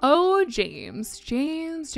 Oh, James Charles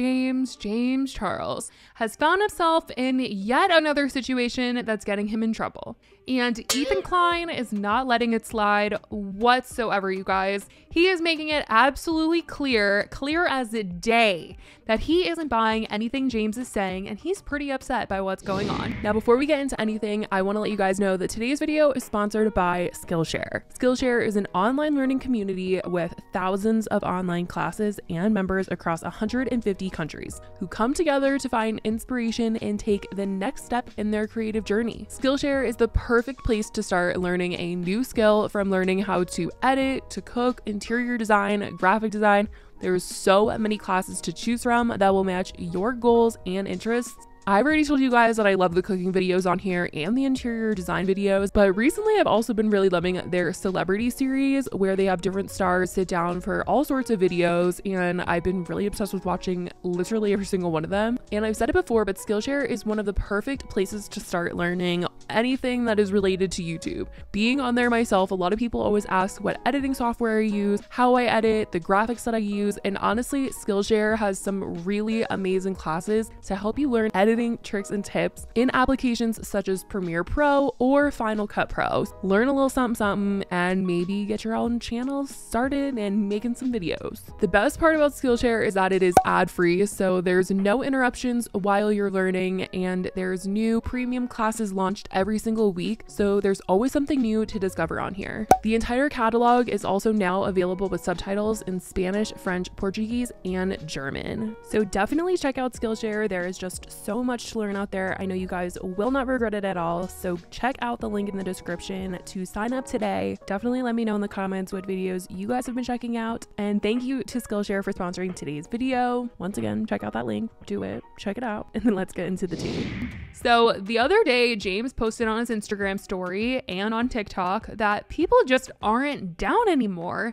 has found himself in yet another situation that's getting him in trouble. And Ethan Klein is not letting it slide whatsoever, you guys. He is making it absolutely clear as a day, that he isn't buying anything James is saying, and he's pretty upset by what's going on. Now, before we get into anything, I want to let you guys know that today's video is sponsored by Skillshare. Skillshare is an online learning community with thousands of online classes and members across 150 countries who come together to find inspiration and take the next step in their creative journey. Skillshare is the perfect place to start learning a new skill, from learning how to edit, to cook, interior design, graphic design. There's so many classes to choose from that will match your goals and interests. I've already told you guys that I love the cooking videos on here and the interior design videos, but recently I've also been really loving their celebrity series, where they have different stars sit down for all sorts of videos, and I've been really obsessed with watching literally every single one of them. And I've said it before, but Skillshare is one of the perfect places to start learning anything that is related to YouTube. Being on there myself, a lot of people always ask what editing software I use, how I edit, the graphics that I use, and honestly, Skillshare has some really amazing classes to help you learn editing tricks and tips in applications such as Premiere Pro or Final Cut Pro. Learn a little something and maybe get your own channel started and making some videos. The best part about Skillshare is that it is ad-free, so there's no interruptions while you're learning, and there's new premium classes launched every single week, so there's always something new to discover on here. The entire catalog is also now available with subtitles in Spanish, French, Portuguese, and German. So definitely check out Skillshare. There is just so much to learn out there. I know you guys will not regret it at all, so check out the link in the description to sign up today. Definitely let me know in the comments what videos you guys have been checking out, and thank you to Skillshare for sponsoring today's video. Once again, check out that link, do it, check it out, and then let's get into the tea. So the other day, James posted on his Instagram story and on TikTok that people just aren't down anymore.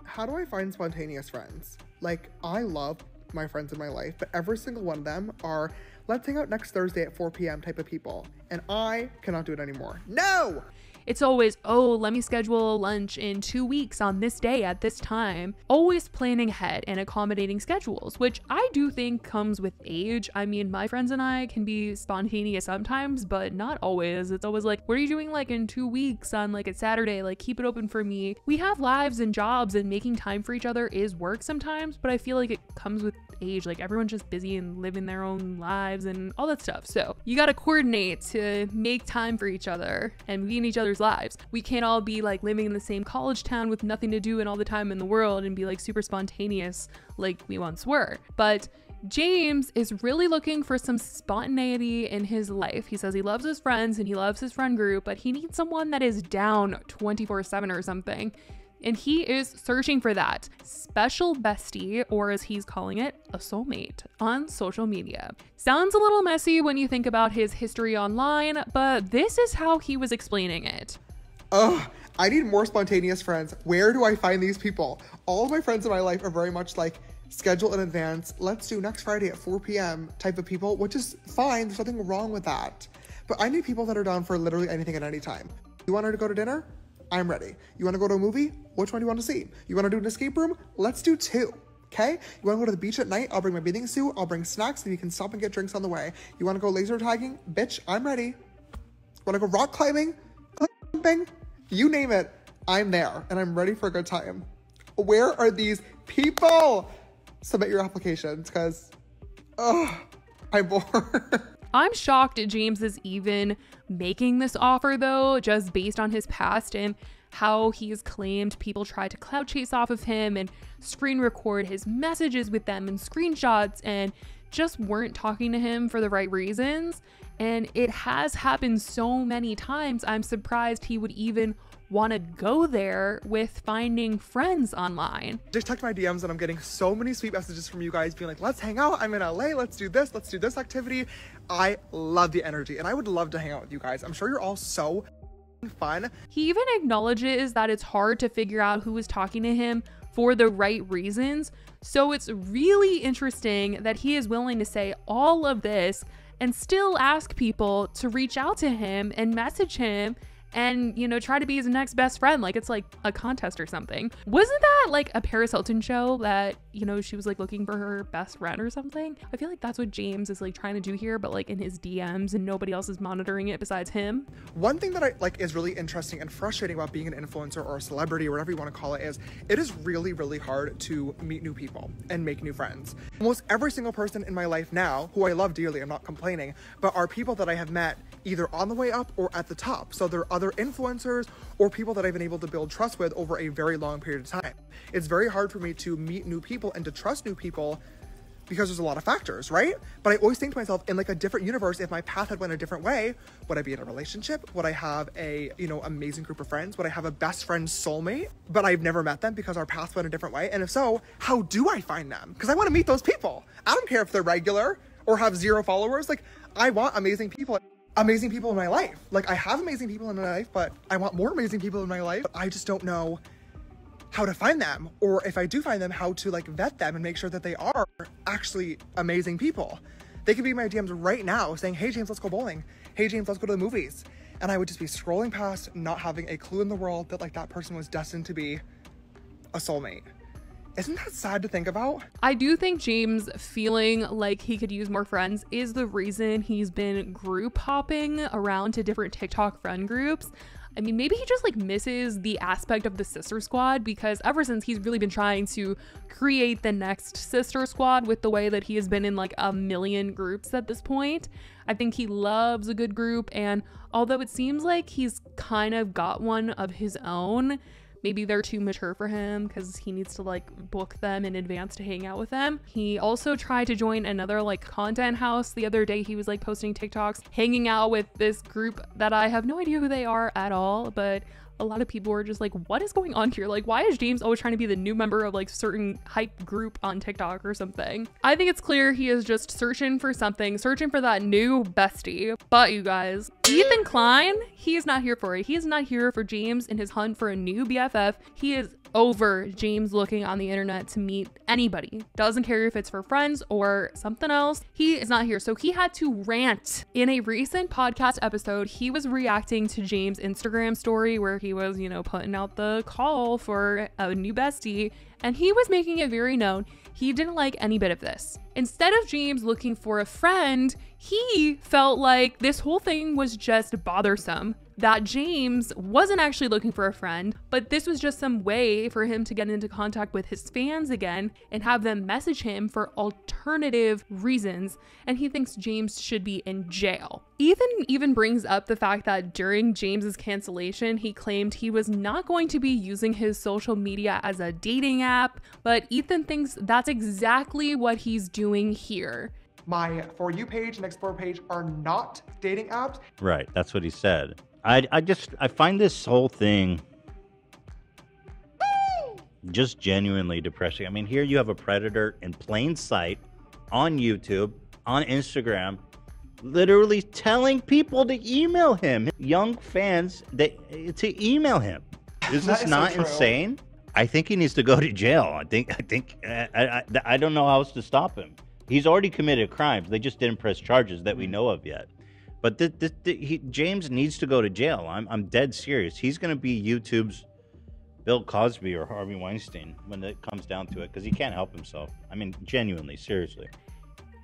How do I find spontaneous friends? Like, I love my friends in my life, but every single one of them are, let's hang out next Thursday at 4 p.m. type of people. And I cannot do it anymore. No! It's always, oh, let me schedule lunch in 2 weeks on this day at this time. Always planning ahead and accommodating schedules, which I do think comes with age. I mean, my friends and I can be spontaneous sometimes, but not always. It's always like, what are you doing like in 2 weeks on like a Saturday? Like, keep it open for me. We have lives and jobs, and making time for each other is work sometimes, but I feel like it comes with age. Like, everyone's just busy and living their own lives and all that stuff. So you got to coordinate to make time for each other and be in each other's lives. We can't all be like living in the same college town with nothing to do and all the time in the world and be like super spontaneous like we once were. But James is really looking for some spontaneity in his life. He says he loves his friends and he loves his friend group, but he needs someone that is down 24/7 or something. And he is searching for that special bestie, or as he's calling it, a soulmate, on social media. Sounds a little messy when you think about his history online, but this is how he was explaining it. Ugh, I need more spontaneous friends. Where do I find these people? All of my friends in my life are very much like, schedule in advance, let's do next Friday at 4 p.m. type of people, which is fine. There's nothing wrong with that. But I need people that are down for literally anything at any time. You want her to go to dinner? I'm ready. You want to go to a movie? Which one do you want to see? You want to do an escape room? Let's do 2. Okay? You want to go to the beach at night? I'll bring my bathing suit. I'll bring snacks, and you can stop and get drinks on the way. You want to go laser tagging? Bitch, I'm ready. Want to go rock climbing? Climbing? You name it. I'm there, and I'm ready for a good time. Where are these people? Submit your applications, because, I'm bored. I'm shocked James is even making this offer though, just based on his past and how he's claimed people tried to clout chase off of him and screen record his messages with them and screenshots and just weren't talking to him for the right reasons. And it has happened so many times. I'm surprised he would even want to go there with finding friends online. Just checked my DMs and I'm getting so many sweet messages from you guys being like, let's hang out. I'm in LA. Let's do this activity. I love the energy and I would love to hang out with you guys. I'm sure you're all so fun. He even acknowledges that it's hard to figure out who is talking to him for the right reasons. So it's really interesting that he is willing to say all of this and still ask people to reach out to him and message him and, you know, try to be his next best friend like it's like a contest or something. Wasn't that like a Paris Hilton show that you know, she was like looking for her best friend or something. I feel like that's what James is like trying to do here, but like in his DMs, and nobody else is monitoring it besides him. One thing that I like is really interesting and frustrating about being an influencer or a celebrity or whatever you want to call it is it is really, really hard to meet new people and make new friends. Almost every single person in my life now, who I love dearly, I'm not complaining, but are people that I have met either on the way up or at the top. So they're other influencers or people that I've been able to build trust with over a very long period of time. It's very hard for me to meet new people and to trust new people because there's a lot of factors, right? But I always think to myself, in like a different universe, if my path had went a different way, would I be in a relationship? Would I have a, you know, amazing group of friends? Would I have a best friend soulmate? But I've never met them because our paths went a different way. And if so, how do I find them? Because I want to meet those people. I don't care if they're regular or have 0 followers. Like, I want amazing people in my life. Like, I have amazing people in my life, but I want more amazing people in my life. I just don't know how to find them, or if I do find them, how to like vet them and make sure that they are actually amazing people. They could be in my DMs right now saying, hey James, let's go bowling. Hey James, let's go to the movies. And I would just be scrolling past, not having a clue in the world that like that person was destined to be a soulmate. Isn't that sad to think about? I do think James feeling like he could use more friends is the reason he's been group hopping around to different TikTok friend groups. I mean, maybe he just like misses the aspect of the sister squad, because ever since he's really been trying to create the next sister squad with the way that he has been in like a million groups at this point. I think he loves a good group, and although it seems like he's kind of got one of his own, maybe they're too mature for him because he needs to like book them in advance to hang out with them. He also tried to join another like content house the other day. He was like posting TikToks, hanging out with this group that I have no idea who they are at all, but a lot of people were just like, what is going on here? Like, why is James always trying to be the new member of like certain hype group on TikTok or something? I think it's clear he is just searching for something, searching for that new bestie. But you guys, Ethan Klein, he is not here for it. He is not here for James in his hunt for a new BFF. He is over James looking on the internet to meet anybody. Doesn't care if it's for friends or something else. He is not here. So he had to rant. In a recent podcast episode, he was reacting to James' Instagram story where he was, you know, putting out the call for a new bestie, and he was making it very known he didn't like any bit of this. Instead of James looking for a friend, he felt like this whole thing was just bothersome. That James wasn't actually looking for a friend, but this was just some way for him to get into contact with his fans again and have them message him for alternative reasons, and he thinks James should be in jail. Ethan even brings up the fact that during James's cancellation, he claimed he was not going to be using his social media as a dating app, but Ethan thinks that's exactly what he's doing here. My For You page and Explore page are not dating apps. Right, that's what he said. I find this whole thing just genuinely depressing. I mean, here you have a predator in plain sight on YouTube, on Instagram, literally telling people to email him, young fans, to email him. Is this not insane? I think he needs to go to jail. I don't know how else to stop him. He's already committed crimes. They just didn't press charges that we know of yet. But James needs to go to jail. I'm dead serious. He's going to be YouTube's Bill Cosby or Harvey Weinstein when it comes down to it, because he can't help himself. I mean, genuinely, seriously.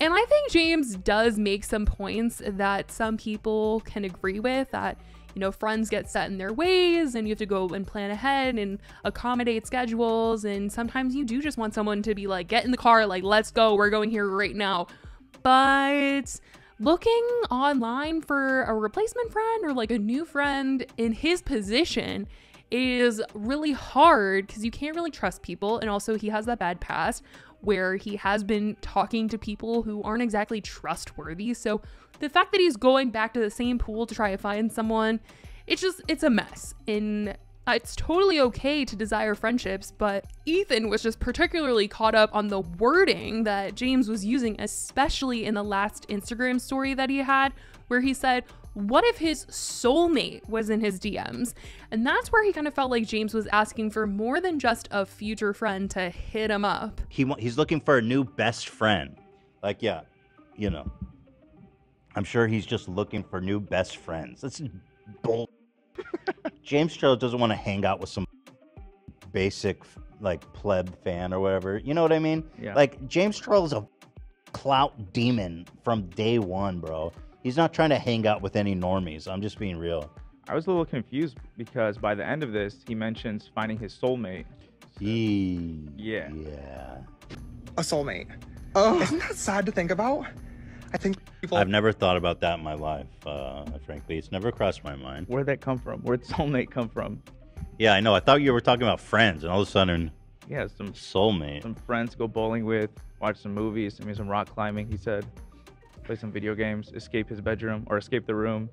And I think James does make some points that some people can agree with, that, you know, friends get set in their ways and you have to go and plan ahead and accommodate schedules. And sometimes you do just want someone to be like, get in the car, like, let's go, we're going here right now. But looking online for a replacement friend or like a new friend in his position is really hard, because you can't really trust people. And also he has that bad past where he has been talking to people who aren't exactly trustworthy. So the fact that he's going back to the same pool to try to find someone, it's a mess. And it's totally okay to desire friendships, but Ethan was just particularly caught up on the wording that James was using, especially in the last Instagram story that he had, where he said, what if his soulmate was in his DMs? And that's where he kind of felt like James was asking for more than just a future friend to hit him up. He's looking for a new best friend. Like, yeah, you know, I'm sure he's just looking for new best friends. That's bull. James Charles doesn't want to hang out with some basic like pleb fan or whatever. You know what I mean? Yeah. Like James Charles is a clout demon from day one, bro. He's not trying to hang out with any normies. I'm just being real. I was a little confused because by the end of this, he mentions finding his soulmate. Yeah. A soulmate. Oh, isn't that sad to think about? I think people. I've never thought about that in my life, frankly. It's never crossed my mind. Where'd that come from? Where'd soulmate come from? Yeah, I know. I thought you were talking about friends, and all of a sudden, Yeah, some soulmate. friends go bowling with, watch some movies, maybe some rock climbing, he said. Play some video games, escape his bedroom, or escape the room.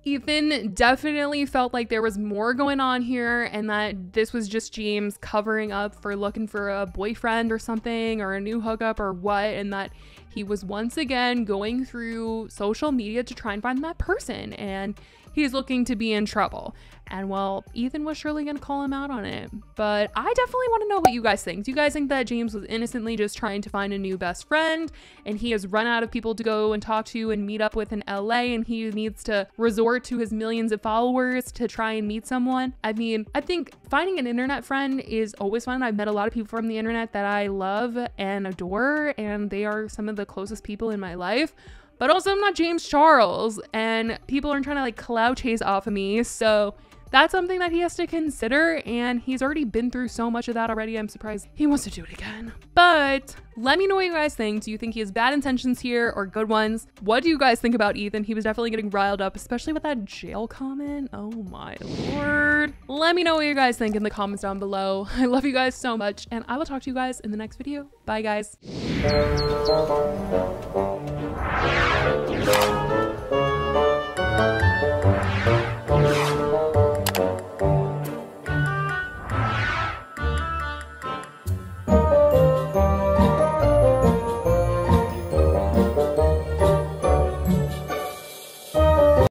Ethan definitely felt like there was more going on here and that this was just James covering up for looking for a boyfriend or something or a new hookup or what, and that he was once again going through social media to try and find that person and he's looking to be in trouble. And well, Ethan was surely going to call him out on it. But I definitely want to know what you guys think. Do you guys think that James was innocently just trying to find a new best friend and he has run out of people to go and talk to and meet up with in LA and he needs to resort to his millions of followers to try and meet someone? I mean, I think finding an internet friend is always fun. I've met a lot of people from the internet that I love and adore, and they are some of the closest people in my life. But also I'm not James Charles and people are trying to like clout chase off of me. So that's something that he has to consider, and he's already been through so much of that already. I'm surprised he wants to do it again. But let me know what you guys think. Do you think he has bad intentions here or good ones? What do you guys think about Ethan? He was definitely getting riled up, especially with that jail comment. Oh my lord. Let me know what you guys think in the comments down below. I love you guys so much, and I will talk to you guys in the next video. Bye guys.